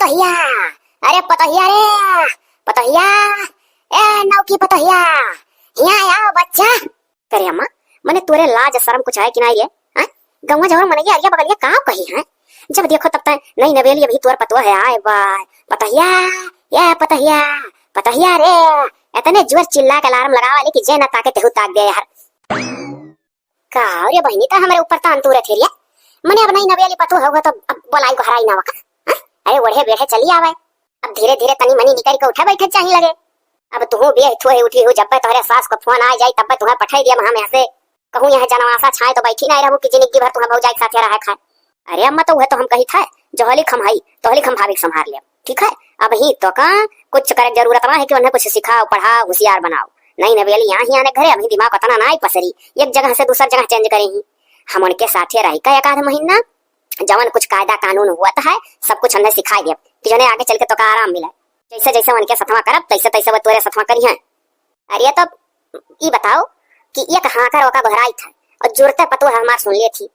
पतोहिया। अरे पतोहिया रे पतोहिया, ए नौकी पतोहिया, यहाँ आओ बच्चा। करे अम्मा मने तोरे लाज शर्म कुछ है कि नहीं रे? गंगा जवर मने अरिया बगलिया का कही है? जब देखो तब तक नहीं नवेली अभी तोर पतवा है। आए बाय पतोहिया, ये पतोहिया पतोहिया रे, इतने जोर चिल्ला के अलार्म लगा वाले कि जे न ताके तेहु ताक दे यार। का रे बहनी ता हमारे ऊपर तान तू रे थेरिया। मने अब नहीं नवेली पतु होगा तो अब बोलाई को हराई ना वका। अरे ओढ़े बेढ़े चली आवे, अब धीरे धीरे तनी मनी निकल के उठा बैठे चाहिए लगे। अब तू भी थोए उठी हो, जब तोहरे सास को फोन आ जाई तब तुम्हें पठाई दिया वहां में से कहूं यह जनवासा छाए तो बैठी नहीं रहू कि जिंदगी भर तुम्हें भौजाई साथे रहा खाए। अरे अम्मा तो वह तो हम कही था जोहली खमहाई तोहली खम भाभी संभाल ले, ठीक है? अब ही तो का कुछ करे जरूरत ना है कि उन्हें कुछ सिखाओ पढ़ाओ होशियार बनाओ। नहीं नवेली यहाँ ही आने घरे अभी दिमाग पता ना पसरी, एक जगह से दूसरी जगह चेंज करेंगी। हम उनके साथे रही का एक आध महीना, जवन कुछ कायदा कानून हुआ है सब कुछ हमने सिखाई दिया कि जने आगे चल के तो का आराम मिला। जैसे जैसे उनके सथवा करब तैसे तैसे वो तोरे सथवा करी है। अरे तो ये बताओ कि एक हाकर वका बहराई था और जुरते पतो हमार सुन ले थी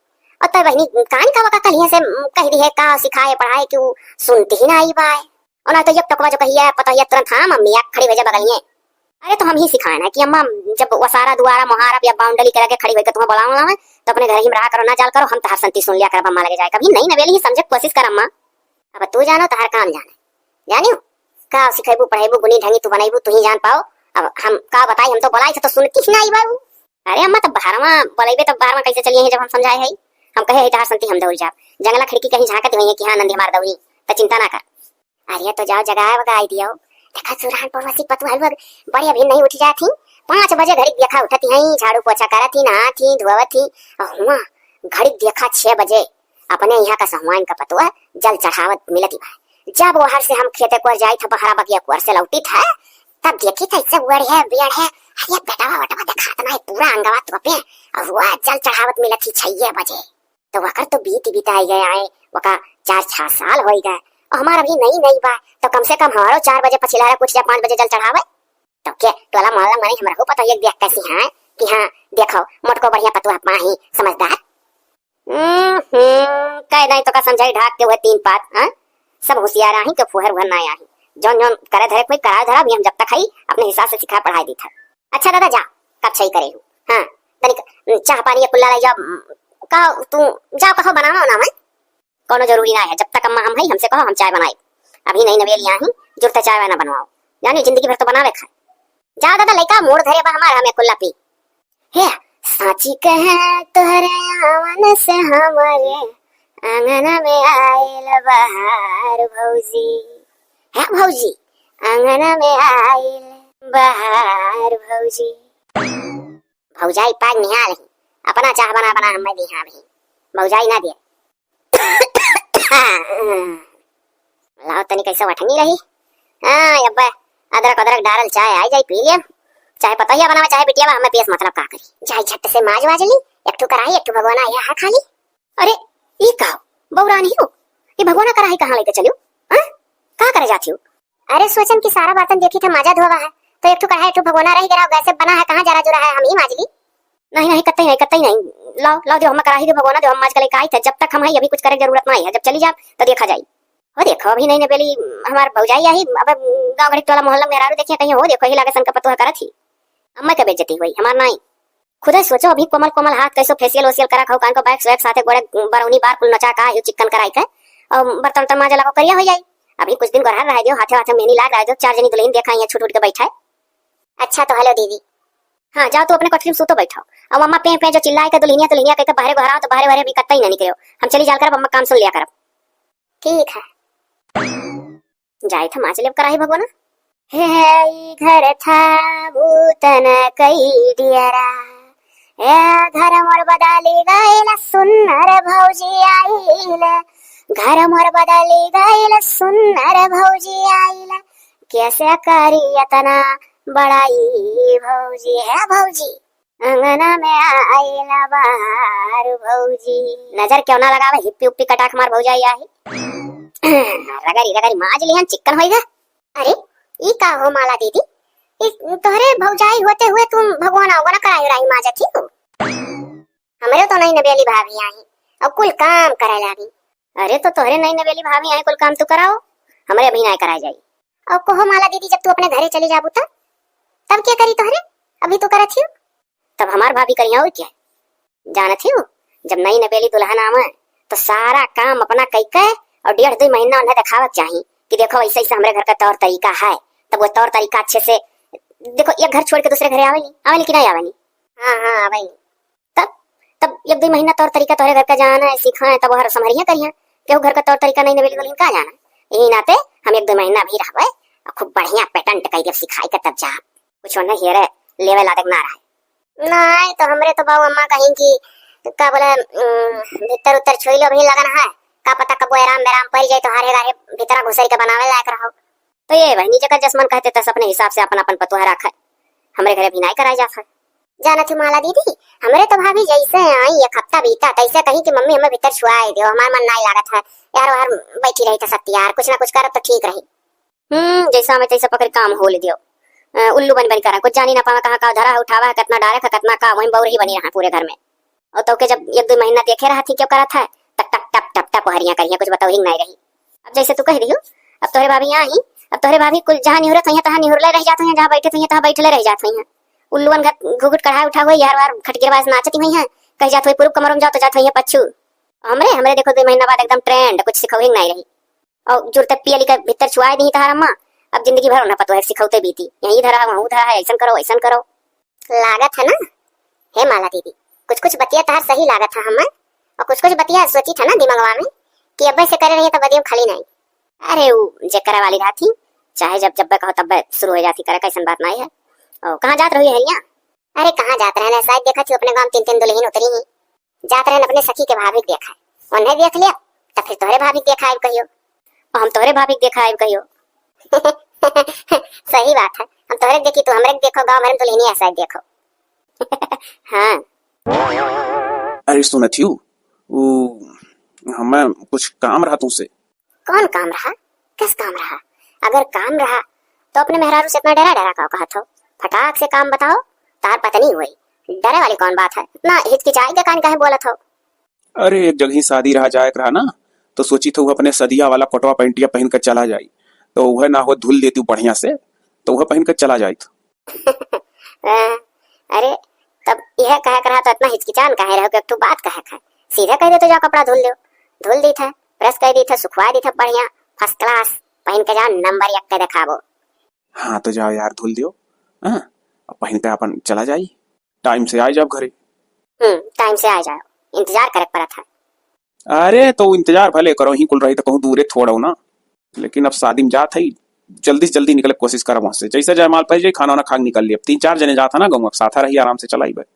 और तब बहनी कान का वका कलिया से कह दी है का सिखाए पढ़ाए कि वो सुनती ही ना आई बाय। और ना तो एक टकवा जो कहिए पता है तुरंत हाँ मम्मी आ खड़ी भेजे बगलिए। अरे तो हम ही सिखाए ना कि अम्मा जब वसारा दुआरा मुहारा या बाउंड्री के लगे खड़ी होकर तुम्हें बुलाऊंगा मैं तो अपने घर ही में रहा करो, ना जाल करो, हम तहार संती सुन लिया कर अम्मा लगे जाए। कभी नहीं नवेली ही समझे कोशिश कर अम्मा। अब तू जानो तहार काम जाने जानियो का सिखेबू पढ़ेबू गुनी ढंगी तू बनाईबू तू ही जान पाओ। अब हम का बताई, हम तो बोलाई तो सुनती ही ना आई बाबू। अरे अम्मा तब बाहरवा बोलेबे तब बाहरवा कैसे चलिए है जब हम समझाए है। हम कहे है तहार संती हम दौड़ जाब, जंगला खिड़की कहीं झांकत हुई है कि हां नंदी मार दौड़ी तो चिंता ना कर। अरे तो जाओ जगह बगाई दियो, देखा सुरहान पड़ोसी पतवाल लोग बड़ी अभी नहीं उठ जाती 5 बजे घड़ी देखा उठती हैं, झाड़ू पोछा करती नहाती धोवती। हुआ घड़ी देखा 6 बजे अपने यहाँ का सहुआन का पतवा जल चढ़ावत मिलती भाई। जब वहां से हम खेते को जाई था बहरा बगिया कुआर से लौटी था तब देखी था इससे उड़ है बियड़ है। अरे बेटावा वटवा देखा ना पूरा अंगवा तो पे और वह जल चढ़ावत मिलती 6 बजे। तो वकर तो बीत आई गए आए वका 4-6 साल हो गए और हमारा भी नहीं बा तो कम से कम हमारो 4 बजे पछिला कुछ या 5 बजे जल चढ़ावे तो के टोला मोहल्ला माने हमरा को पता एक देख कैसी है कि हां देखो मोटको बढ़िया पतुआ माही समझदार। कह नहीं तो का समझाई ढाक के हुए 3 पात। हां सब होशियार आही के फुहर भर ना आही जौन जौन करे धरे कोई करा धरा भी हम जब तक हई अपने हिसाब से सिखा पढ़ाई दी था। अच्छा दादा जा कब सही करे हूं। हां तनिक चाह पानी कुल्ला ले जा का तू जा कहो बनाना ना मैं कोनो जरूरी ना है। जब तक अम्मा हम हई हमसे कहो हम चाय बनाए, अभी नहीं नवेली यहाँ ही जुरते चाय ना बनवाओ जानी जिंदगी भर तो बनावे खाए। जा दादा लइका मोड़ धरे बा हमार हमें कुल्ला पी। हे साची कहे तोहरे आवन से हमारे आंगन में आइल बहार भौजी। है भौजी आंगन में आइल बहार भौजी। भौजाई पाग निहाल ही अपना चाह बना बना हमें दी हाँ भी भौजाई ना दिए। लाओ तनी कैसे वठनी रही। हाँ अब्बा अदरक अदरक डालल चाय आई जाई पी लिया। चाहे पतैया बनावे चाहे बिटिया हमें पेश मतलब का करी जाई झट से माज वाज ली एक ठो कराई एक ठो भगवाना आया हा खाली। अरे ई का बौरा नहीं हो ये भगवाना कराई कहां लेके चलियो? हां का करे जाती हो? अरे सोचन की सारा बर्तन देखी था माजा धोवा है तो एक ठो कढ़ाई एक ठो भगवाना रही गरा गैस बना है कहां जरा जुरा है हम ही माज ली। नहीं कतई नहीं लाओ लाओ दो हम कराही दो भगवाना दो हम माज के लेके आई थे। जब तक हम हई अभी कुछ करे जरूरत नहीं है, जब चली जा तो देखा जाई। हो देखो अभी नहीं नवेली हमार भौजाई आई अब गांव घड़ी टोला मोहल्ला में रारू देखिए कहीं हो देखो ही लागे सन का पतोह करत ही अम्मा के बेइज्जती हुई हमार नहीं। खुद ही सोचो अभी कोमल कोमल हाथ कैसो फेशियल ओशियल करा खाओ कान को बैक स्वैग साथे गोड़े बरौनी बार कुल नचा का यू चिकन कराई के और बर्तन तो माजा लगाओ करिया हो जाई। अभी कुछ दिन गरहर रह दियो हाथे हाथे मेहंदी लाग रह दो 4 जनी दुल्हन देखा यहाँ छूट के बैठा है। अच्छा तो हेलो दीदी। हाँ जाओ तो अपने कोठरी में सूतो बैठो और अम्मा पे जो चिल्लाए के दुल्हनिया कह के बाहर घराओ तो बाहर भी कत्ता ही ना निकलो। हम चली जाल कर अम्मा काम सुन लिया करब। ठीक है जाए था माच लेब कराही भगवाना। हे घर था भूतन कई दियरा ए घर मोर बदली गइल सुन्नर भौजी आइल घर मोर बदली गइल सुन्नर भौजी आइल कैसे करी इतना बड़ाई भौजी। है भौजी अंगना में आइला बाहर भौजी। नजर क्यों ना लगावे हिप्पी उप्पी कटाक मार भौजाई आई रगरी माज लिहन चिकन होइगा। अरे ई का हो माला दीदी तोहरे भौजाई होते हुए तुम भगवान आओ ना कराई राई माजा थी हो। हमरे तो नहीं नवेली भाभी आई और कुल काम करे लागी। अरे तो तोहरे नहीं नवेली भाभी आई कुल काम तू कराओ हमरे अभी ना कराई जाई। और कोहो माला दीदी जब तू अपने घरे चली जाबू तब क्या करी तोहरे? अभी तो करत हियो तब हमार भाभी करिया और क्या जानत हियो। जब नई नवेली दुल्हन आवे तो सारा काम अपना कई के और 1.5-2 महीना उन्हें दिखावक चाहिए कि देखो ऐसे ऐसे हमारे घर का तौर तरीका है। तब वो तौर तरीका अच्छे से देखो, एक घर छोड़ के दूसरे घरे आवेली कि नहीं आवेली? हाँ आवेली। तब 1-2 महीना तौर तरीका तोहरे घर का जाना है सीखा है तब हर समझिया करिया केहू घर का तौर तरीका नहीं नवेली दुल्हन का जाना। यही नाते हम 1-2 महीना भी रहबे और खूब बढ़िया पैटर्न टकाई के सिखाई के तब जा कुछ होने हेरे लेवल आदक ना रहे। नहीं तो हमरे तो बाबू अम्मा कहीं की का बोले भीतर उत्तर छोई लो भी लगन है का पता कब आराम बेराम पड़ जाए तो हारे गारे भीतर घुसरी के बनावे लायक रहो। तो ये बहनी जगह जसमन कहते तस अपने हिसाब से अपन पतुहा रखे हमरे घरे भी नहीं कराई जात है। जाना थी माला दीदी हमरे तो भाभी जैसे आई एक हफ्ता बीता तैसे कहीं कि मम्मी हमें भीतर छुआई दो हमार मन नहीं लागत है यार बाहर बैठी रही था सत्ती यार कुछ ना कुछ करब तो ठीक रही। जैसा हमें तैसा पकड़ काम हो ले दियो उल्लू बन करा कुछ जानी ना पावा कहाँ का धरा उठावा है कितना डारे कितना का वहीं बौर ही बनी रहा पूरे घर में। और तो के जब 1-2 महीना देखे रहा थी क्यों करा था टक टक टप टप टप हरियां करिया कुछ बताओ ही नहीं रही। अब जैसे तू कह रही हो अब तोहरे भाभी यहाँ आई अब तोहरे भाभी कुल जहाँ निहुरत हुई तहाँ निहुरले रह जाते हैं जहाँ बैठे हुई तहाँ बैठले रह जाते हैं। उल्लूवन घुघुट कढ़ाई उठा हुई यार वार खटगिरबाज नाचती हुई है कह जात हुई पूर्व कमर में जाओ तो जात हुई है पच्छू। हमरे देखो 2 महीना बाद एकदम ट्रेंड कुछ सिखाऊ ही नहीं रही और जुड़ते पियली का भीतर छुआई दी तार अम्मा। अब जिंदगी भर ना पतो है सिखाते बीती यही धरा वहाँ धरा है ऐसा करो लागत है ना। हे माला दीदी कुछ कुछ बतिया तार सही लागत है हमें और कुछ कुछ बतिया सोची था ना दिमागवा में कि अब से करे रही है तो बदियो खाली नहीं। अरे वो जे करे वाली रहा थी चाहे जब कहो तब शुरू हो जाती करे कैसन बात नहीं है। और कहाँ जात रही है? अरे कहाँ जात रहे शायद देखा थी अपने गांव 3-3 दुल्हन उतरी ही जात रहे अपने सखी के भाभी देखा उन्हें देख लिया तो फिर तोहरे भाभी देखा आयब कहियो और हम तोहरे भाभी देखा आयब कहियो। सही बात है हम तोहरे देखी तो हमरे देखो गांव भर दुल्हन ऐसा देखो। हाँ अरे सुनथियू वो हमें कुछ काम रहा तुमसे। कौन काम रहा? किस काम रहा? अगर काम रहा तो अपने मेहरारू से इतना डरा का कहा था फटाक से काम बताओ तार पत्नी हुई डरे वाली कौन बात है इतना हिचकिचाई के कान काहे बोलत हो? अरे एक जगह शादी रहा जाए रहा ना तो सोची तो अपने सदिया वाला पटवा पैंटिया पहन कर चला जाई तो वह ना हो धुल देती बढ़िया से तो वह पहन कर चला जाए। अरे तब यह कह रहा तो इतना हिचकिचान कहे रहो कि तू बात कहे सीधे कह दे तो जा कपड़ा धुल दी था प्रेस कर दी था सुखवा दी था बढ़िया फर्स्ट क्लास पहन के जा नंबर 1 के दिखाबो। हाँ तो जाओ यार धुल दियो पहन के अपन चला जाई टाइम से आ जाओ घरे। टाइम से आ जाओ इंतजार करे पड़ा था। अरे तो इंतजार भले करो ही कुल रही तो कहूँ दूरे छोड़ो ना लेकिन अब शादी में जात है जल्दी से जल्दी निकले कोशिश करो वहां से जैसे जाए माल पाई जाए खाना वाना खा निकल लिया 3-4 जने जाता ना गाँव साथा रही आराम से चलाई भाई।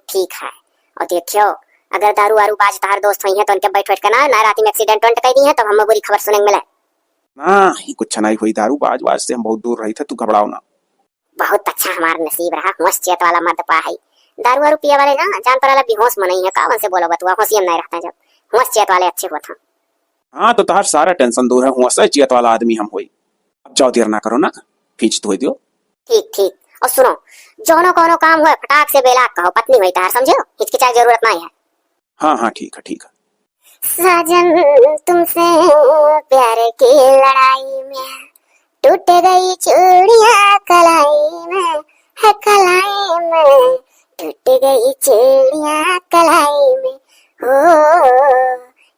ठीक है और देखियो अगर दारू वारू बाज तार दोस्त हुई है तो उनके बैठ के ना रात में एक्सीडेंट कह दी है तो हमें बुरी खबर सुनने मिले ना ही कुछ नहीं हुई दारू बाज से हम बहुत दूर रही थे तू घबराओ ना। बहुत अच्छा हमारा नसीब रहा होश चेत वाला मर्द पा है दारू वारू पिए वाले ना जान पर वाला बेहोश में नहीं है कावन से बोलो बतुआ होशियम नहीं रहता जब होश चेत वाले अच्छे होता। हाँ तो तार सारा टेंशन दूर है होश चेत वाला आदमी हम हुई अब जाओ देर ना करो ना खींच धो दियो। ठीक और सुनो जोनो कोनो काम हुए फटाक से बेला कहो पत्नी हुई तार समझो हिचकिचाई जरूरत नहीं है। हाँ ठीक है। साजन तुमसे प्यार की लड़ाई में टूट गई चूड़ियां कलाई में है कलाई में टूट गई चूड़ियां कलाई में हो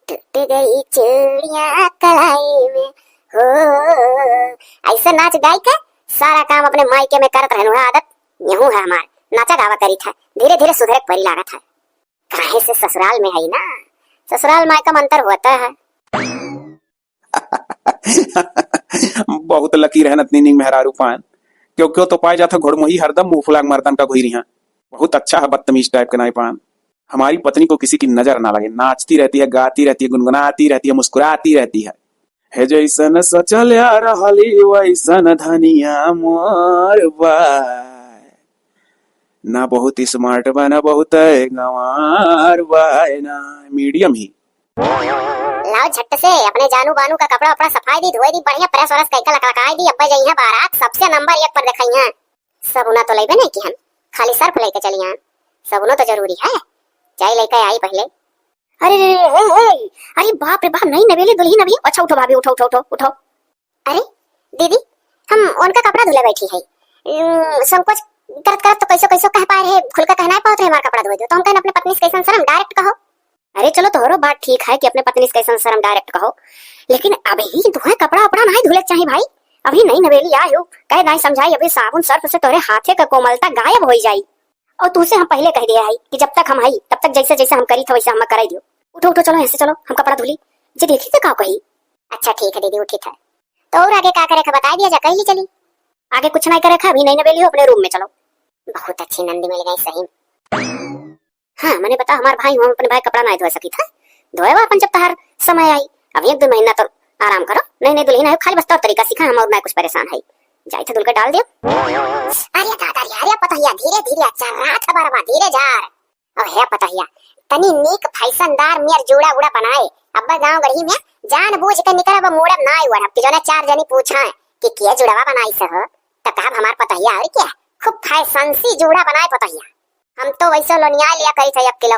टूट गई चूड़ियां कलाई में हो। ऐसा नाच गाई का सारा काम अपने मायके में करत रहने आदत यूं है हमार नाचा गावा करी था धीरे धीरे सुधरे परी लागत है काहे से ससुराल में है ना ससुराल मायका में अंतर होता है। बहुत लकी रहन इतनी मेहरारू पान क्यों तो पाए जाता घोड़मोही हरदम मुंह फुलाक मर्दन का घुई रहा बहुत अच्छा है बदतमीज टाइप का नाई पान। हमारी पत्नी को किसी की नजर ना लगे नाचती रहती है गाती रहती है गुनगुनाती रहती है मुस्कुराती रहती है जैसन सचल रहली वैसन धनिया मोर बाय ना बहुत स्मार्ट बा ना बहुत गंवार बाय ना मीडियम ही। लाओ झट से अपने जानू बानू का कपड़ा अपना सफाई दी धोई दी बढ़िया प्रेस वरस कई का लकड़काई दी अब्बा जइया बारात सबसे नंबर 1 पर दिखाइया सबुना तो लेबे नहीं कि हम खाली सर्फ लेके चलिया सबुनो तो जरूरी है चाय लेके आई पहले अरे रे रे, अरे बाप रे बाप, नहीं नवेली दुल्हन अभी। अच्छा उठो भाभी, उठो उठो उठो उठो। अरे दीदी, हम उनका कपड़ा धुले बैठी है। संकोच करत करत तो कैसो कैसो कह पाए रहे, खुलकर कहना पाओ हमारा कपड़ा धोए दो, तो हम कहने अपने पत्नी से कैसन शर्म डायरेक्ट कहो। अरे चलो तोहरो बात ठीक है कि अपने पत्नी से कैसन शर्म डायरेक्ट कहो, लेकिन अभी तुम्हें कपड़ा अपना नहीं धुले चाहिए भाई। अभी नहीं नवेली आई हो, कह नहीं समझाई, अभी साबुन सर्फ से तोरे हाथे का कोमलता गायब हो जाई। और तुझसे हम पहले कह दिया है कि जब तक हम आई तब तक जैसे जैसे हम करी था वैसे हम कराई दियो। उठो उठो, चलो ऐसे चलो, हम कपड़ा धुली जे देखी थे का कही। अच्छा ठीक है दीदी, उठी था तो और आगे क्या करे का बता दिया जा, कही चली। आगे कुछ नहीं करे खा, अभी नहीं नवेली हो, अपने रूम में चलो। बहुत अच्छी नंदी मिल गई सही। हाँ मैंने बता, हमारे भाई हम अपने भाई कपड़ा नहीं धो सकी था, धोए अपन जब तहार समय आई। अभी एक दो महीना तो आराम करो, नहीं नहीं दुल्हन है, खाली बस तौर तरीका सीखा हम, और मैं कुछ परेशान है। जाई थे धुल के डाल दिया। अरे दादा यार पतहिया, धीरे धीरे अच्छा रात बरबा, धीरे जा। अब है पतहिया तनी नीक फैशनदार मेर जोड़ा उड़ा बनाए, अब्बा गांव गढ़ी में जान बूझ के निकल, अब मोड़ब ना हुआ कि जो ना चार जनी पूछा कि क्या जुड़वा बनाई सह, तब कहा हमार पतहिया और क्या खूब फैशन सी जोड़ा बनाए पतहिया। हम तो वैसे लोनिया लिया करी थे 1 किलो।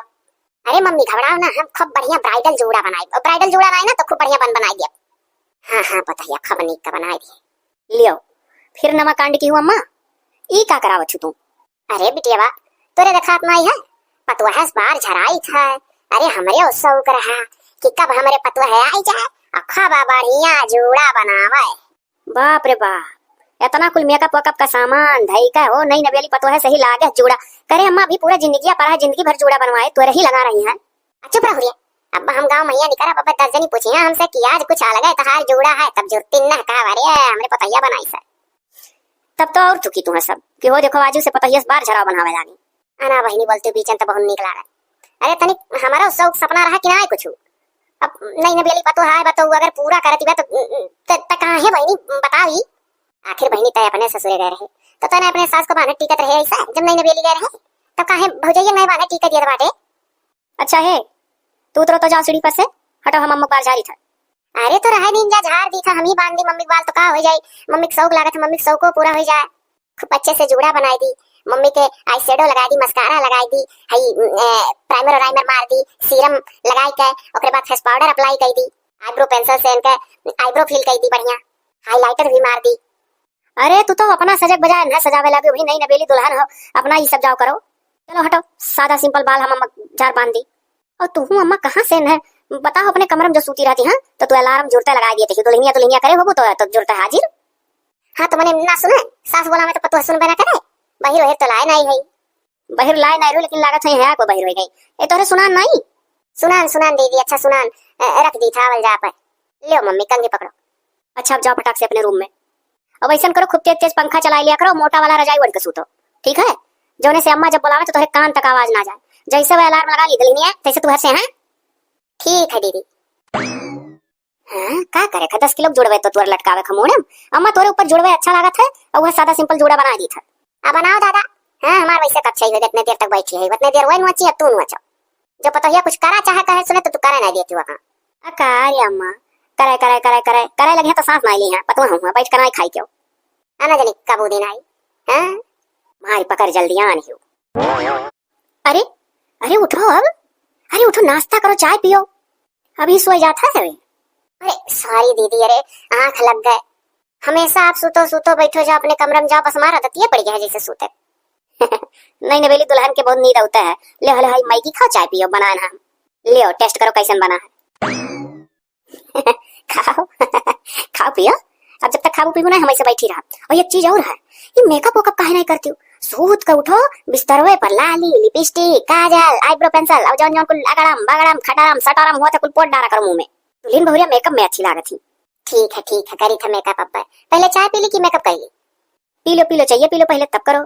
अरे मम्मी घबराओ ना, हम खूब बढ़िया ब्राइडल जोड़ा बनाए, और ब्राइडल जोड़ा नहीं ना तो खूब बढ़िया बनाई दिया। हाँ हाँ पतहिया खूब नीक का बनाई दिए। लियो फिर नमक कांड की हुआ अम्मा, ई का करावत छु तू। अरे बिटियावा तोरे देखात नहीं है, पतुआ है बार झराई था। अरे हमरे उत्सव कर रहा कि कब हमरे पतुआ है आई जाए, अखा बढ़िया जोड़ा बनावे। बाप रे बाप, इतना कुल मेकअप वकअप का सामान धई का हो, नहीं नवेली पतुआ है सही लागे जोड़ा करे। अम्मा भी पूरा जिंदगी पर है, जिंदगी भर जोड़ा बनवाए तो रही लगा रही है। चुप रहो अब हम गांव मैया निकरा पापा 10 जनी पूछी हमसे कि आज कुछ अलग है तहार जोड़ा है, तब जुर्ती न कहा अरे हमरे पतैया बनाई सर। तब तो और चुकी तुम्हें सब कि हो देखो आजू से पतैया बार झरा बनावे लागी। आना बहनी बोलते बीचन तो बहुत निकला रहा। अरे तनिक हमारा शौक सपना रहा कि ना कुछ, अब नहीं नवेली पतो है बताओ, अगर पूरा करती बा तो कहां है बहनी बताई। आखिर बहनी तय अपने ससुरे गए रहे तो तने अपने सास को बाने टिकट रहे ऐसा, जब नहीं नवेली गए रहे तब काहे भौजैया नहीं बाने टिकट दिया बाटे। अच्छा है तू उतरो तो जाओ सीढ़ी पर से, हटो हम अम्मा बार जारी था। अरे तो रहा दिन जा झाड़ दी था, हम ही बांध दी मम्मी बाल तो का हो जाए, मम्मी के शौक लागत है, मम्मी के शौक को पूरा हो जाए। खूब अच्छे से जोड़ा बनाई दी, मम्मी के आई शेडो लगाई दी, मस्कारा लगाई दी, हई प्राइमर और राइमर मार दी, सीरम लगाई के ओकरे बाद फेस पाउडर अप्लाई कर दी, आईब्रो पेंसिल से इनके आईब्रो फिल कर दी, बढ़िया हाइलाइटर भी मार दी। अरे तू तो अपना सजग बजाय न सजावे लगी, वही नहीं नवेली दुल्हन हो, अपना ही सब जाओ करो। चलो हटो, सादा सिंपल बाल हम अम्मा झाड़ बांध दी। और तू अम्मा कहाँ से न बताओ, अपने कमरे में जो सूती रहती है तो तू अलार्म जुड़ते लगा दिए थे, दुल्हनिया दुल्हनिया करे हो तो जुड़ता हाजिर। हाँ तो मैंने ना सुना, सास बोला मैं तो पतुआ सुन बना करे, बहिर वहिर तो लाए नहीं है, बहिर लाए नहीं रो, लेकिन लागत है को बहिर हो गई। ए तोरे सुनान नहीं, सुनान सुनान दीदी, अच्छा सुनान रख दी था जा पर। लियो मम्मी कंगे पकड़ो। अच्छा अब जाओ फटाक से अपने रूम में, अब ऐसा करो खूब तेज तेज पंखा चला लिया करो, मोटा वाला रजाई ओढ़ के सूतो, ठीक है। जोने से अम्मा जब बुलावे तो तोरे कान तक आवाज ना जाए, जैसे वो अलार्म लगा ली दुल्हनिया तैसे तू हंसे। हैं ठीक है दीदी। हाँ का करे था 10 किलो जुड़वे तो तोर लटकावे खमोड़े, अम्मा तोरे ऊपर जुड़वे अच्छा लागत है और वह सादा सिंपल जोड़ा बना दी था। अब बनाओ दादा। हाँ हमारे वैसे कब चाहिए, इतने देर तक बैठी है, इतने देर वही नोची है तू नोचो, जो पता है कुछ करा चाहे कहे सुने तो तू करे नहीं देती वहां। अकारी अम्मा करे करे करे करे करे लगे तो सांस नहीं ली है, पता हूं बैठ कर नहीं खाई क्यों आना जनी कबू दिन आई। हां मारी पकड़ जल्दी आन ही। अरे अरे उठो अब, अरे उठो नाश्ता करो, चाय पियो, अभी सो जाता है। अरे सॉरी दीदी, अरे आंख लग गए, हमेशा आप सुतो सुतो बैठो जाओ अपने कमरे में जाओ, बस हमारा दतिया पड़ गया है जैसे सूते। नहीं नवेली दुल्हन के बहुत नींद होता है। ले हले हाई मैगी खाओ, चाय पियो, बनाना हम लियो टेस्ट करो कैसन बना है। खाओ खाओ पियो, अब जब तक खाओ पीबो ना हम ऐसे बैठी रहा। और एक चीज और है, ये मेकअप वकअप काहे नहीं करती हूँ, सूत के उठो बिस्तरवे पर लाली लिपस्टिक काजल आईब्रो पेंसिल और जौन जौन कुल अगड़म बगड़म खटारम सटारम हुआ था कुल पोट डाला करो मुंह में। दुल्हन बहुरिया मेकअप में अच्छी लागत थी। ठीक है करी था मेकअप। अब पहले चाय पी ली कि मेकअप कर ली? पी लो चाहिए पी लो पहले तब करो।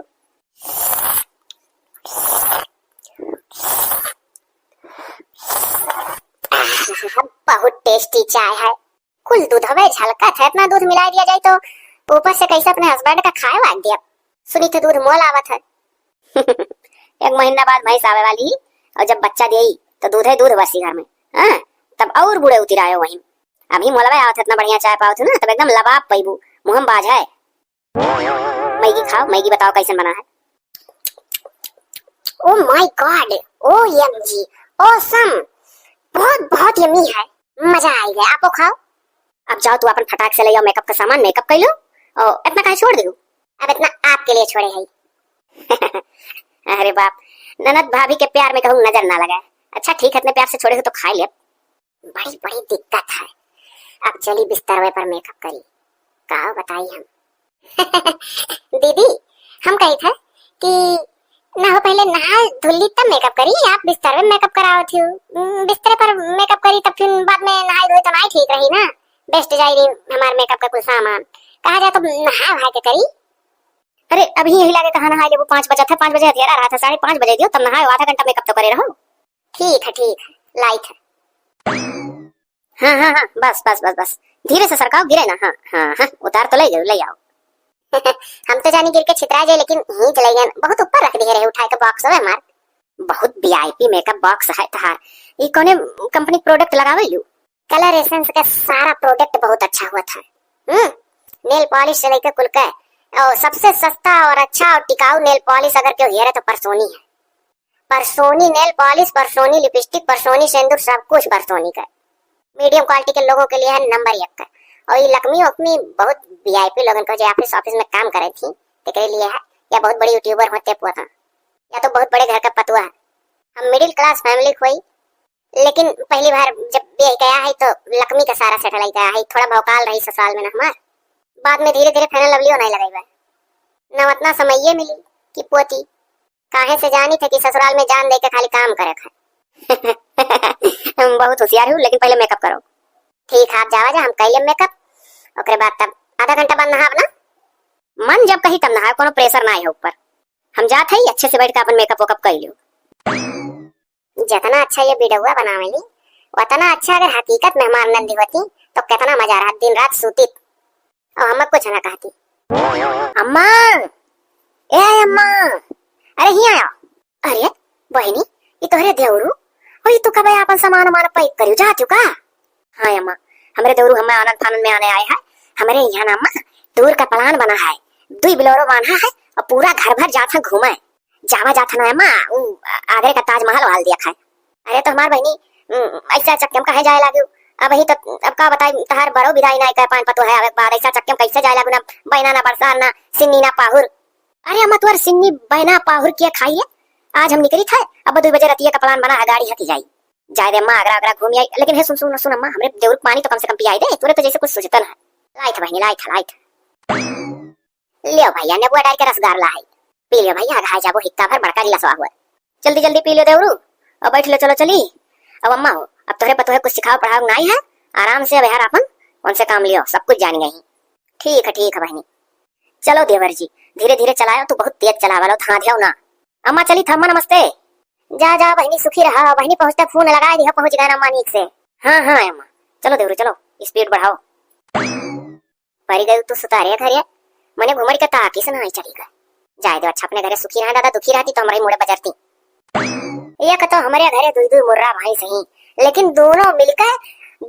बहुत टेस्टी चाय है, कुल दूध हवे झलका था, इतना दूध मिला दिया जाए तो ऊपर से कैसे अपने हस्बैंड का खाए वाट दिया। सुनी तो दूध मोल आवत है। 1 महीना बाद भैंस आवे वाली, और जब बच्चा देई तो दूध है दूध बसी घर में। हाँ तब और बूढ़े उतिर आयो वहीं, अभी मोलवे आवत इतना बढ़िया चाय पाओ थे ना, तब एकदम लबाब पैबू मुहम बाज है। मैगी खाओ, मैगी बताओ कैसे बना है। Oh my God, OMG awesome, बहुत बहुत यम्मी है, मजा आ गया। आपको खाओ। अब जाओ तू अपन फटाक से ले आओ मेकअप का सामान, मेकअप कर लो और इतना काहे छोड़ दू। अब इतना आपके लिए छोड़े है। अरे बाप, ननद भाभी के प्यार में कहूँ नजर ना लगा। अच्छा ठीक है, इतने प्यार से छोड़े हो तो खा ले। बड़ी बड़ी दिक्कत है। अब चली बिस्तर पर मेकअप करी, कहा बताई हम। दीदी हम कही थे कि ना हो पहले नहा धुली तब मेकअप करी, आप बिस्तर में मेकअप कराओ थी। बिस्तर पर मेकअप करी तब फिर बाद में नहाई धोई तो नहीं ठीक रही ना, बेस्ट जाएगी हमारे मेकअप का कुछ सामान। कहा जाए तो नहा भाई के करी। अरे अभी यही लागे कहा नहा ले, वो 5 बजे था, 5 बजे हथियारा रहा था, 5:30 बजे दियो तब नहाओ, आधा घंटा मेकअप तो करे रहो। ठीक है लाइट है। हाँ हाँ हाँ, बस बस बस बस, धीरे से सरकाओ, गिरे ना। हाँ हाँ हाँ, उतार तो ले जाओ, ले आओ। हम तो जानी गिर के छितरा जाए, लेकिन ही चले गए, बहुत ऊपर रख दिए रहे उठा के बॉक्स है हमार। बहुत वीआईपी मेकअप बॉक्स है तहार। ये कौने कंपनी प्रोडक्ट लगावे लू? कलर एसेंस का सारा प्रोडक्ट बहुत अच्छा हुआ था। नेल पॉलिश से लेकर कुल का, और सबसे सस्ता और अच्छा और टिकाऊ नेल पॉलिश अगर क्यों हेयर है तो परसोनी है। परसोनी नेल पॉलिश, परसोनी लिपस्टिक, परसोनी सिंदूर, सब कुछ परसोनी का। मीडियम क्वालिटी के लोगों के लिए है नंबर 1 का। और ये लक्ष्मी वक्मी बहुत वीआईपी लोगों को जो ऑफिस में काम करे थी तेरे लिए है, या बहुत बड़ी यूट्यूबर होते हुआ था, या तो बहुत बड़े घर का पतुआ। हम मिडिल क्लास फैमिली हुई, लेकिन पहली बार जब ये गया है तो लक्ष्मी का सारा सेटल गया है। थोड़ा भौकाल रही ससुराल में ना हमार, बाद में धीरे धीरे फैनल लवली होने लगी है। न उतना समय ये मिली कि पोती काहे से जानी थे कि ससुराल में जान दे के खाली काम करे था। बहुत होशियार हूँ, लेकिन पहले मेकअप करो। ठीक है, आप जावा जा, हम कैले मेकअप, ओकरे बाद तब आधा घंटा बाद नहाब ना। मन जब कही तब नहाए, कोनो प्रेशर ना है ऊपर। हम जात है अच्छे से बैठ के अपन मेकअप वेकअप कर लियो। जितना अच्छा ये वीडियो बनावेली उतना अच्छा अगर हकीकत में हमार नंदी होती तो कितना मजा रहा, दिन रात सूती और हम कुछ ना कहती। अम्मा, ए अम्मा, अरे ही आया। अरे बहनी, ये तोहरे देवरू और तू कब अपन सामान वामान पैक करियो जा चुका? हाँ अम्मा, हमारे देवरू हमें आनंद फानंद में आने आए हैं। हमारे यहाँ ना अम्मा दूर का प्लान बना है, 2 बिलोरो बांधा है और पूरा घर भर जाता घूमे। जावा जाता ना अम्मा, आगरे का ताजमहल वाल दिया है। अरे तो हमार बहनी ऐसा चक्कम कहे जाए लागू? अब ही तो अब का बताई, तहार बरो विदाई ना कर पान पतो है। अब बाद ऐसा चक्कम कैसे जाए लागू? ना बहना ना बरसात ना सिन्नी ना पाहुर। अरे अम्मा तुअर सिन्नी बहना पाहुर किया खाइए। आज हम निकली थे, अब 2 बजे रतिया का प्लान बना है, गाड़ी हकी जाई जाए दे अम्मा, आगरा आगरा घूम आई। लेकिन है सुन सुन सुन अम्मा, हमरे देवर पानी तो कम से कम पियाई दे, तूने तो जैसे कुछ सोचता है। लाइट बहनी लाइट लियो भैया ने बुआ डाल के रसगार ला है, पी लियो भैया, घाय जाबो हिक्का भर बड़का गिलास हुआ। जल्दी जल्दी पी लियो देवरू और बैठ लो, चलो चली। अब अम्मा हो, अब तोहरे पतो है कुछ सिखाओ पढ़ाओ नहीं है, आराम से अब यार अपन उनसे काम लियो, सब कुछ जान गई। ठीक है बहनी, चलो देवर जी धीरे धीरे चलाओ, तू बहुत तेज चलावा लो, धा दियो ना। अम्मा चली थम्मा, नमस्ते। जा जा बहनी, सुखी रहा। बहनी पहुंचता फोन लगा दिया, पहुंच गए अम्मा नीक से। हाँ अम्मा, चलो देवरू चलो, स्पीड बढ़ाओ। परी गई तू सुतारे घरे, मने घुमड़ के ताकी से नहीं चली गई। जाए दो, अच्छा अपने घरे सुखी रहा, दादा दुखी रहती तो हमारे मुड़े बजरती। ये कहता हमारे घरे 2 मुर्रा भाई सही, लेकिन दोनों मिलकर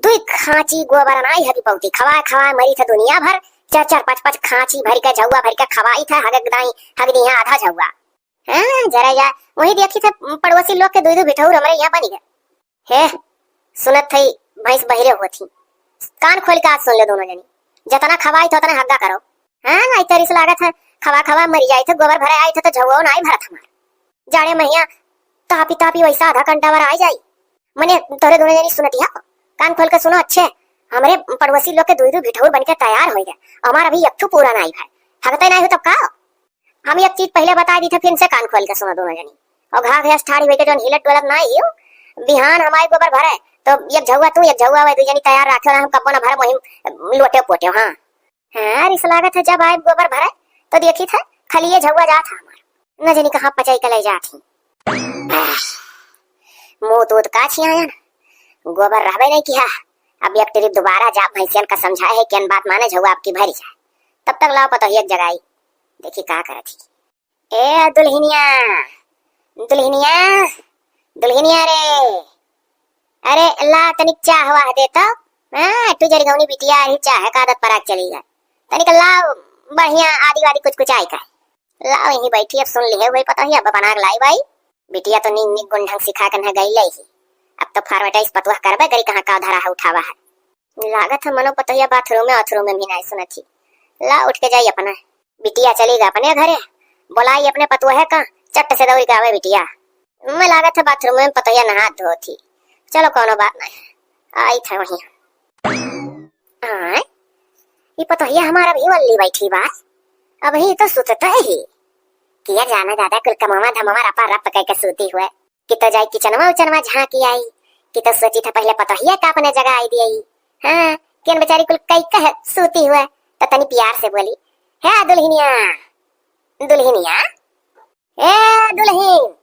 2 खांची गोबर नाई हकी पौती खवा मरी था दुनिया भर। 4 5 खांची भर के झुआ भर के खवाई था, हग दिया आधा झुआ। हाँ जरा जा वही देखी थे पड़ोसी लोग के 2 बिठौर हमारे यहाँ बनी गए। हे सुनत थी भैंस बहिरे होती, कान खोल के आज सुन ले दोनों जनी, जितना खवाई था उतना हग्गा करो। हाँ नहीं तरीस लागत है, खवा मरी जाए थे, गोबर भरे आई थे तो झुआ नहीं भरत हमार। जाड़े महिया तापी वैसा आधा घंटा भर आई जाई। मने तोरे दोनों जनी सुनती है, कान खोल के सुनो अच्छे। हमारे पड़ोसी लोग के 2 बिठौर बनके तैयार हो गए, हमारा अभी एक पूरा नहीं है, हगते नहीं हो तब का। हम एक चीज पहले बता दी थे, फिर से कान खोल के सुनो दोनों जनी। और घा घास ठाड़ी हुई के जो हिलत डोलत नहीं हो, बिहान हमारे गोबर भरे तो एक झुआ तू एक झुआ 2 जनी तैयार रखे, हम कब्बो ना भरे वही लोटे पोटे। हाँ रिस लागत है, जब आए गोबर भरे तो देखी था खाली ये झुआ जात हमार, न जनी कहाँ पचाई के ले जाती। मुंह दूध का छियाया ना, गोबर रहबे नहीं किया। अब एक ट्रिप दोबारा जा भैंसियन का समझाए है कि बात माने झुआ आपकी भरी जाए, तब तक लाओ पता एक जगह देखी का करे थी। ए दुल्हनिया रे, अरे ला तनिक चाह हवा दे तो। तू जरी गौनी बिटिया ही चाह का आदत पराग चली गई, तनिक लाओ बढ़िया आदि कुछ आई का लाओ, यही बैठी अब सुन लिए हुए पता ही अब बना लाई भाई। बिटिया तो नीक गुण ढंग सिखा कर गई ही, अब तो फॉरवर्टाइज पतवा करबे करी कहाँ का धरा है उठावा है। लागत है मनो पतोहिया बाथरूम में भी नहीं सुनत थी। ला उठ के जाई अपना बिटिया चलेगा अपने घरे, बोलाई अपने पतुआ है का चट से दौड़ी गावे बिटिया। मैं लागत है बाथरूम में पतोहिया नहा धो थी। चलो कोनो बात नहीं, आई था वही। हाँ ये पतोहिया हमारा भी वल्ली बैठी बात, अब ही तो सुतता ही किया जाना दादा कुल कमावा धमावा रपा रप कह के सूती हुए कि तो जाई किचनवा उचनवा झांकी आई कि तो सोची था पहले पतोहिया का अपने जगह आई दी। हाँ किन बेचारी कुल कई कह सूती हुए तो तनी प्यार से बोली, है दुल्हनिया दुल्हनिया ए दुल्हन।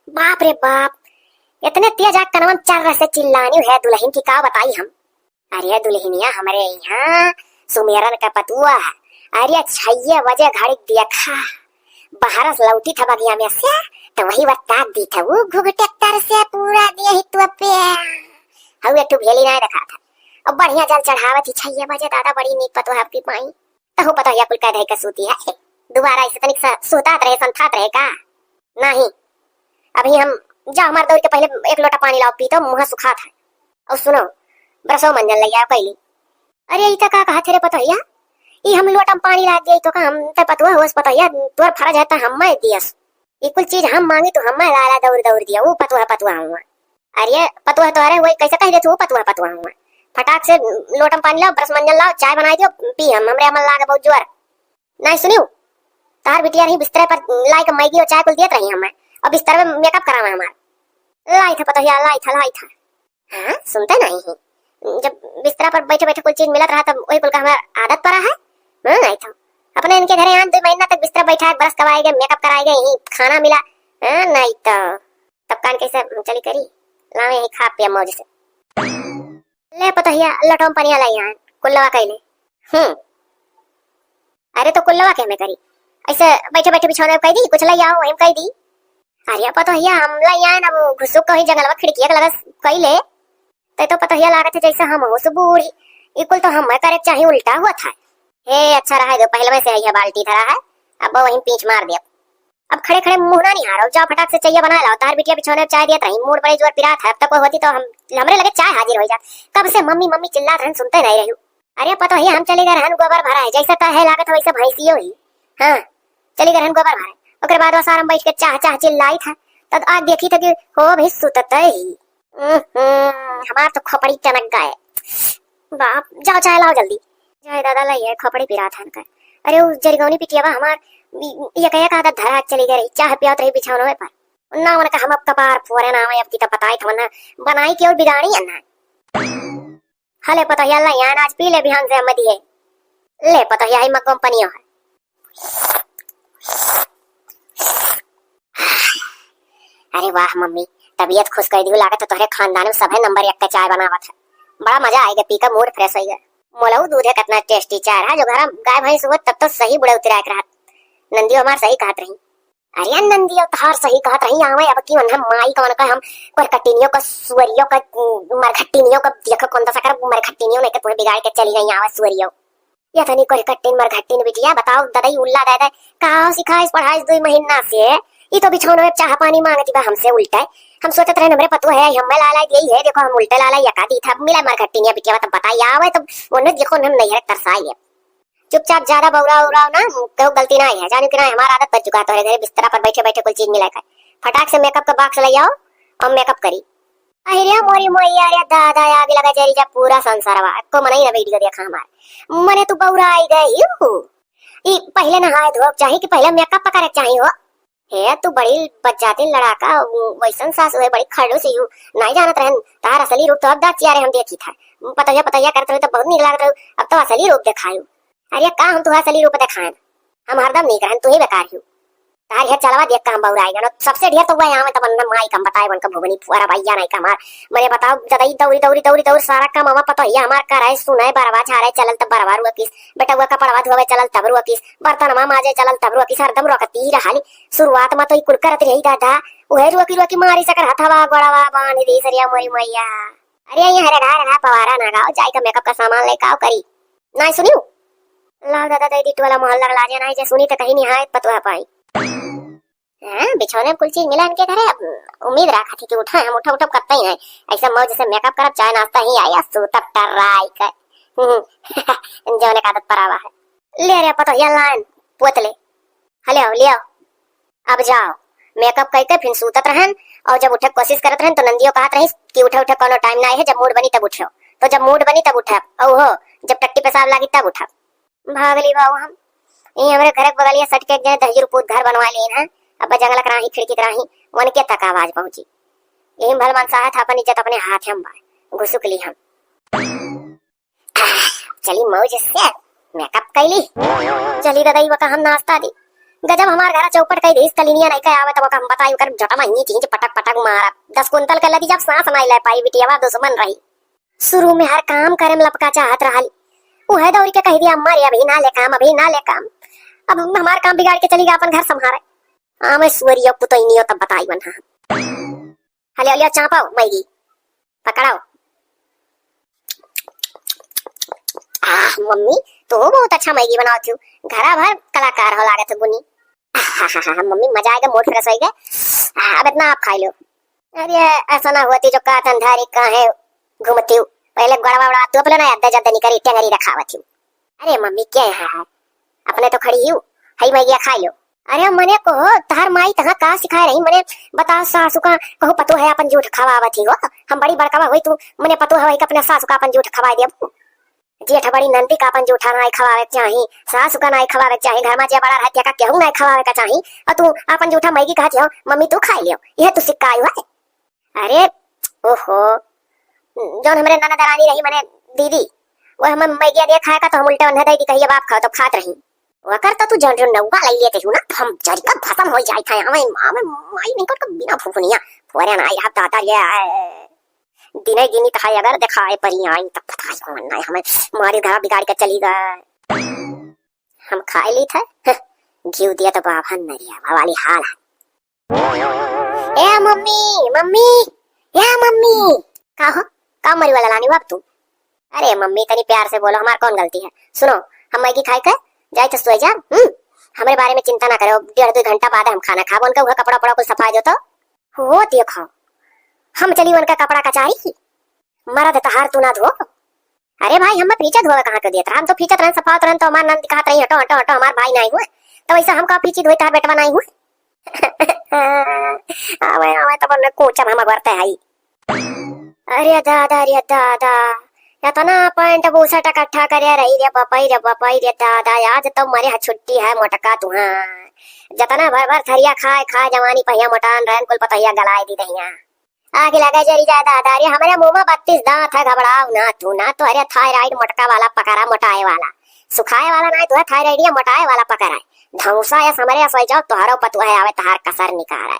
बाप रे बाप, इतने तेज आग कनवन चल रहे से चिल्लानी है दुल्हन की का बताई हम। अरे दुल्हनिया हमारे यहाँ सुमेरन का पतुआ, अरे 6 बजे घड़ी दिया खा बाहर से लौटी था बगिया में से तो वही बता दी था वो घुघ ट्रैक्टर से पूरा दिया ही तो पे हवे तू भेली नहीं रखा था। अब बढ़िया जल चढ़ावा थी 6 बजे दादा बड़ी नीक पतुआ आपकी पाई तो पता या कुल कह दे का सूती है दोबारा इसे तनिक सुतात रहे संथात रहे का नहीं। अभी हम जा हमारे दौड़ के पहले 1 लोटा पानी लाओ पी तो मुंह सुखा था। और सुनो ब्रसो मंजन ले आओ पहली। अरे इता का कहा तेरे पतोहिया ई हम लोटा पानी ला दिए तो का हम ते पतुआ होस पतोहिया तोर फर्ज है तो हम मैं दियस ई कुल चीज हम मांगी तो हम लाला दौड़ दिया वो पतुआ हुआ। अरे पतुआ तो अरे वही कैसे कह दे तू पतुआ हुआ फटाक से लोटम पानी लाओ ब्रश मंजन लाओ चाय बनाई दियो पी हम हमरे अमल लागे बहुत जोर नहीं सुनियो तार बिटिया रही बिस्तर पर लाई के मैगी और चाय कुल दियत रही हम और बिस्तर में मेकअप करावा हमार लाई था पतोहिया लाई था। हाँ सुनते नहीं ही जब बिस्तर पर बैठे बैठे कुछ चीज मिलत रहा तब वही कुल का हमारा आदत पड़ा है। नहीं था अपने इनके घरे यहाँ 2 महीना तक बिस्तर बैठा है ब्रश करवाएंगे मेकअप कराएंगे यही खाना मिला। नहीं तो तब कान कैसे चली करी लावे यही खा पिया मौज से ले पतोहिया लटोम पनिया लाई यहाँ कुल्लवा कैले। अरे तो कुल्लवा के में करी ऐसे बैठे बैठे बिछौने कह दी कुछ लाई आओ वहीं कह दी। अरे पतोहिया हम लाई यहाँ ना वो घुसुक कहीं जंगलवा खिड़किया के लगा कैले तो पतोहिया लागत है जैसे हम हो सुबूरी इकुल तो हम करे चाहे उल्टा हुआ था। हे अच्छा रहा है जो पहले में से है बाल्टी धरा है अब वहीं पीछ मार दिया। अब खड़े खड़े मुंह ना नहीं हारो जाओ फटाक से चाहिए बना लाओ तार बिटिया बिछौने चाय दिया था मूड बड़े जोर पिरा था अब तक वो होती तो हम हमरे लगे चाय हाजिर हो जात कब से मम्मी मम्मी चिल्ला रहे सुनते रह रही। अरे पतोहिया हम चले गए रहन गोबर भरा है जैसा तो है लागत वैसे भैंसियो ही। हाँ चली गए रहन गोबर भरा ओकर बाद सारम बैठ के चाह चिल्लाई था तब आज देखी था कि हो भाई सुतत ही हमार तो खोपड़ी टनक गए। बाप जाओ चाय लाओ जल्दी जय दादा लाई है खोपड़ी पिरा था कर। अरे उस जरगौनी पिटियावा हमार एक आदत धरा चली गई चाह पियात रही बिछौनों पर ना मन का हम अब कपार फोरे ना अब की तो पताई था ना बनाई की और बिगाड़ी है ना। हले पतोहिया लाई यान आज पी ले बिहान से मदी है ले पतोहिया ही मग कंपनियों है। अरे वाह मम्मी तबीयत खुश कर दी लागत तो तोहरे खानदान में सभे नंबर 1 का चाय बनावत है बड़ा मजा आएगा पीकर मूड फ्रेश होएगा। मोलऊ दूध है कितना टेस्टी चाय रहा जो घर गाय भैंस हुआ तब तो सही बुढ़े उतरा रहा नंदियो हमार सही कहत रही। अरे नंदियो तहार सही कहत रही आवे अब की हम माई कौन का हम कोई कटिनियों का सुअरियों का मरघट्टिनियों का देखो कौन सा कर मरघट्टिनियों ने के तुम्हें बिगाड़ के चली गई आवे सुअरियों या तनी कोई कट्टिन मरघट्टिन बिटिया बताओ ददाई उल्ला दादा का सिखाइस पढ़ाइस 2 महीना से ये तो बिछौने में चाह पानी मांगती बा हमसे उल्टा हम सोचत रहे हमरे पतुआ है हम लाला यही है देखो हम उल्टा लाला या का दी था मिला मरघट्टिनिया बिटिया तब बताई आवे तो उन्हें देखो हम नहीं है तरसाई है चुपचाप ज्यादा बौरा उराव ना कोई गलती नहीं है जाने कि ना हमारा आदत पड़ चुका है घरे बिस्तर पर बैठे बैठे कोई चीज मिला कर फटाक से मेकअप का बॉक्स ले आओ और मेकअप करी। अरे मोरी मोया रे दादा आगे लगा जरी जा पूरा संसार वा को मने ना वीडियो देखा हमार मने तू बौरा आई गई ई पहले नहाए धोब चाहिए कि पहले मेकअप पकड़े चाहिए हो हे तू बड़ी बच्चाती लड़ाका वैसन सास हुए बड़ी खड़ो से यू नहीं जानत रहन तार असली रूप तो अब दाचिया रे हम देखी था पतया करत रहे तो बहुत नीक लागत रहे अब तो असली रूप दिखायू। अरे का हम तुहा असली रूप दिखाएं हम हरदम नहीं करन तू ही बेकार हूँ तार है चलवा देख काम बौराएगा ना सबसे ढेर तो वह यहाँ तब माई कम बताए बन का भुगनी फुआरा भैया नहीं कमार मैंने बताओ जदाई दौड़ी सारा काम मामा पता ही हमार कर है सुनाए बरवा छाड़े चलल तब बरवा रुआ किस बेटा हुआ कपड़वा धोवे चलल तब रुआ किस बर्तन माजे चलल तब रुआ किस हरदम रोकती रहाली शुरुआत में तो कुल करत रही दादा उहे रुआ की मारी सकर हथवा गोड़वा बांध दी सरिया मोरी मैया। अरे यहाँ रहा पवारा ना गाओ जाई का मेकअप का सामान लेके आओ करी नहीं सुनियो लाल दादा दीदी वाला मोहल्ला लाजे नहीं जे सुनी तो कहीं निहायत पतवा पाई हाँ, बिछौने में कुल चीज मिला इनके घरे। अब उम्मीद रखा थी कि उठा हम उठा उठा करते ही हैं। ऐसा मौज से मेकअप करब, चाय नाश्ता ही आया सूतब टर्राई कर। जौने का आदत परावा है। ले रे पतो ये लाइन पोत ले। हले ले आओ। अब जाओ मेकअप करके फिर सूतत रहन, और जब उठे कोशिश करत रहन तो नंदियो कहत रही कि उठे उठे कोनो टाइम ना है, जब मूड बनी तब उठो। तो जब मूड बनी तब उठब, और हो जब टट्टी पेशाब लागी तब उठब। भागली बाबू हम ये हमरे घर के बगलिया सट के जने दहिर पूत घर बनवा लिए हैं। अब जंगल कराही खिड़की कराही वन के तक आवाज पहुंची। यही भल मनसा था अपन इज्जत अपने हाथ हम घुसुक ली हम। चली मौज से मेकअप कैली, चली ददाई वका हम नाश्ता दी। गजब हमार घर चौपट कई देश कलिनिया नहीं कह आवत वका हम बताई कर जटा महीनी चीज पटक पटक मारा। 10 कुंटल के लदी जब सांस नहीं ले पाई बिटियावा दुश्मन रही। शुरू में हर काम करे में लपका चाहत रहली, वो है दौड़ी के कह दिया अम्मा रे अभी ना ले काम, अभी ना ले काम। अब हमार काम बिगाड़ के चली गया अपन घर संभारे। मैं सुअरियो पुतोइनियो तब बताई बन। हले हले चापाओ मैगी पकड़ाओ। मम्मी तो बहुत अच्छा मैगी बनाती हूँ, घरा भर कलाकार हो लागत गुनी। मम्मी मजा आएगा, मूड फ्रेश होएगा। अब इतना आप खा लो। अरे ऐसा ना होती जो का अंधारी कहाँ घूमती हूँ, पहले गड़वा उड़ा तू अपने ना याद जद नहीं करी टेंगरी रखावती हूँ। अरे मम्मी क्या है अपने तो खड़ी हूँ, हई मैगी खा लो। अरे मने को तार माई तहा का सिखाए रही, मने बता सासू का कहू पतो है अपन झूठ खवावत ही हो। हम बड़ी बड़कावा होई तू मने पतो है अपने सासू का अपन झूठ खवाए देबू। जेठ बड़ी नंदी का अपन झूठा नाई खवावे चाही, सासू का नाई खवावे चाही, घर में जे बड़ा रहतिया का केहू नाई खवावे का चाही। और तू अपन झूठा मैगी कहती हो मम्मी तू खा लियो, यह तू सिखाई है। अरे ओहो जौन हमरे ननद रानी रही मने दीदी, वो हम मैगी दे खाए का तो हम उल्टा उन्हें दे दी कहिए बाप खाओ तो खात रही। वकर तो तू जन नौका लाई लेते हूं ना तो हम जरी का भसम हो जाई था। हमें माई नहीं कर बिना फुफुनिया फोरे ना आई हाथ दाता ये दिने गिनी था अगर दिखाए परी आई तब पता ही कौन ना हमें मारी घर बिगाड़ के चली गए। हम खाए ली था घी दिया तो बाबा नरिया वाली हाल है। ए मम्मी मम्मी या मम्मी का हो का मरी वाला लानी बाप तू। अरे मम्मी तनी प्यार से बोलो, हमार कौन गलती है। सुनो हम मैगी खाए कर जाए तो सोए जा। हमारे बारे में चिंता ना करो, 1.5-2 घंटा बाद हम खाना खाबो। उनका कपड़ा पड़ा को सफाई दो तो हो देखो हम चली उनका कपड़ा कचारी मरद तहार तू ना धो। अरे भाई हम पीछे धोवे कहाँ के देत हम तो पीछे रहन सफात रहन तो हमार नंद कहत रही हटो हटो हटो हमार भाई नहीं हुए तो वैसा हम का पीछे धोई तार बेटवा नहीं हुए। आवे तो बने कोचम हम बरते हई। अरे दादा इतना पैंट बूसट इकट्ठा करे रही रे बपाई रे दादा। आज तो मरे है छुट्टी है मोटका तुहा जतना भर भर थरिया खाए खाए जवानी पहिया मोटान रहन कुल पतहिया गलाए दी दहिया आगे लगा जरी जा दादा रे। हमारे मुंह में 32 दांत है, घबराओ ना तू ना तो अरे थायराइड मोटका वाला पकड़ा मोटाए वाला सुखाए वाला नहीं तो थायराइड या मोटाए वाला पकड़ा है। धौसा या समरे सोई जाओ तोहरो पतुआ है आवे तहार कसर निकाल है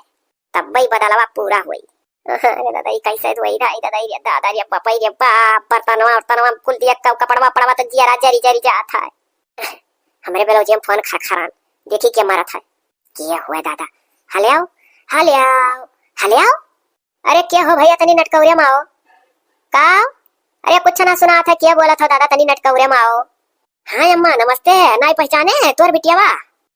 तब भाई बदलवा पूरा हुई। अरे दादा कैसे धोई रही दादा रे पपई रे बाप बर्तनवा कुल दिया कपड़वा पड़वा तो जिया जरी जरी जाता है। हमरे बेलो जेम फोन खरखरान देखी क्या मारा था क्या हुआ दादा। हले आओ अरे क्या हो भैया तनी नटकौरे में आओ का। अरे कुछ ना सुना था क्या बोला था दादा तनी नटकौरे में आओ। हाँ अम्मा नमस्ते नहीं पहचाने तोर बिटियावा।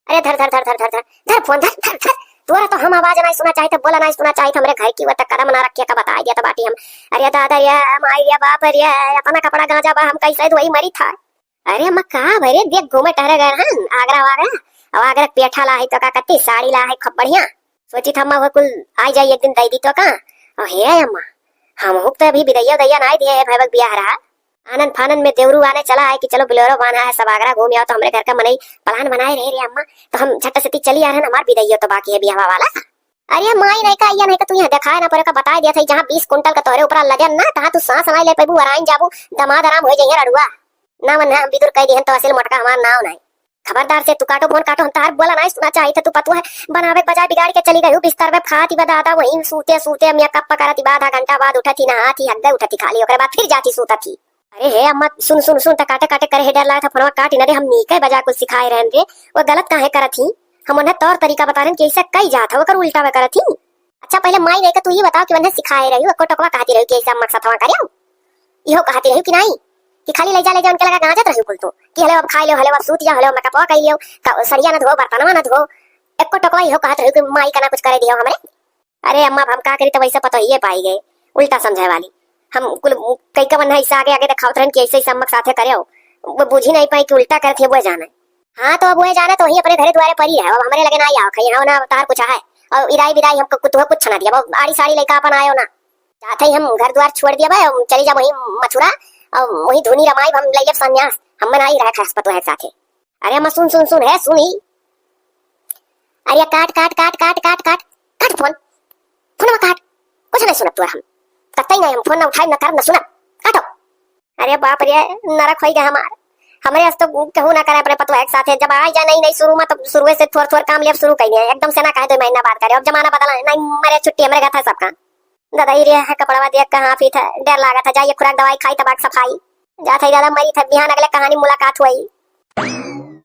अरे धर धर धर धर धर धर फोन धर धर धर तोरा तो हम आवाज नहीं सुना चाहिए बोला नहीं सुना चाहिए हमरे घर की वो तक कदम ना रखिए का बता दिया तो बाटी हम। अरे दादा रे माई रे बाप रे अपना कपड़ा गांजा बा हम कैसे वही मरी था। अरे अम्मा कहा भरे देख घूमे टहरे गए हन आगरा वागरा अब आगरा पेठा ला है तो का कत्ती साड़ी ला है खूब बढ़िया सोची था अम्मा वो कुल आई जाए एक दिन दई दी तो का हे अम्मा हम हुक तो अभी विदैया दैया नहीं दिए भैबक बियाह रहा आनंद फानंद में देवरू आने चला है कि चलो बिलोरो बाना है सब आगरा घूम आओ तो हमारे घर का मनई प्लान बनाए रहे रे अम्मा तो हम झट से चली आ रहे हमार विदैया तो बाकी है बियाह वाला। अरे माई नहीं का या नहीं का तू यहाँ दिखाए ना पर का बता दिया था जहाँ 20 कुंटल का तोरे ऊपर लगे ना तहाँ तू सांस नहीं ले पेबू आराम जाबू दमाद आराम हो जाइए रड़ुआ ना मन हम बिदुर कह दिहन तो असल मोटका हमार नाव नहीं। खबरदार से तू काटो फोन काटो हम तार बोला नहीं सुना चाहिए तू पतु है बनावे बजाय बिगाड़ के चली गई बिस्तर में खाती बदादा वहीं सूते सूते मैं कप करती आधा घंटा बाद उठती नहाती हग्गा उठती खाली ओकरे बाद फिर जाती सूता थी। अरे हे अम्मा सुन सुन सुन काटे काटे करे डर लगा था फोनवा काट न दे हम नीके बजा कुछ सिखाए रहन रे वो गलत काहे करत थी हम उन्हें तौर तरीका बता रहे कि ऐसा कई जात है वो उल्टा वे करत थी। अच्छा पहले माई नहीं का तू ये बताओ कि उन्हें सिखाए रही हो टकवा कहती रही कि ऐसा मकसद थवा करियो इहो कहती रही कि नहीं कि खाली ले जा उनके लगा गांजत रही कुल तो कि हले अब खाई लो हले अब सूत जा हले मेकअप कर लियो सरिया न धो बर्तनवा न धो एको टकवा हो कहत रही कि माई का ना कुछ करे दियो हमरे। अरे अम्मा हम का करी तो वैसे पता ही पाई गए उल्टा समझे वाली। हम कुल कई का मन हिस्सा आगे आगे दिखावत रहन कि ऐसे ही सम्मक साथे करे हो, वो बुझी नहीं पाई कि उल्टा करती है वो जाना। हाँ तो अब वो जाना तो ही अपने घरे द्वारे पर ही है, अब हमारे लगे ना आओ खई ना तार कुछ है और इराई विदाई हमको कुछ ना दिया, वो आड़ी साड़ी लेकर अपन आयो ना जाते ही हम घर द्वार छोड़ दिया भाई, चली जा वही मथुरा और वही धुनी रमाई हम ले संन्यास हम मनाई रहा खसपतो है साथे। अरे अम्मा सुन सुन सुन है सुनी। अरे काट काट काट काट काट काट काट फोन फोन काट, कुछ नहीं सुनत तू हम तक ही नहीं, हम फोन ना उठाई ना कर ना सुनत काटो। अरे बाप रे नरक होई गया हमार, हमरे अस तो कहू ना करे अपने पतो एक साथ है, जब आई जा नहीं शुरू में तो शुरू से थोड़ा थोड़ा काम ले शुरू कर दिया एकदम से ना कहे 2 महीना बाद करे, अब जमाना बदला है नहीं मेरे छुट्टी हमरे घर था सबका। दादा ही रे है कपड़ा देख कहां फी था डर लगा था, जाइए खुराक दवाई खाई तबाक सफाई जाता ही दादा मरी था बिहान अगले कहानी मुलाकात हुई।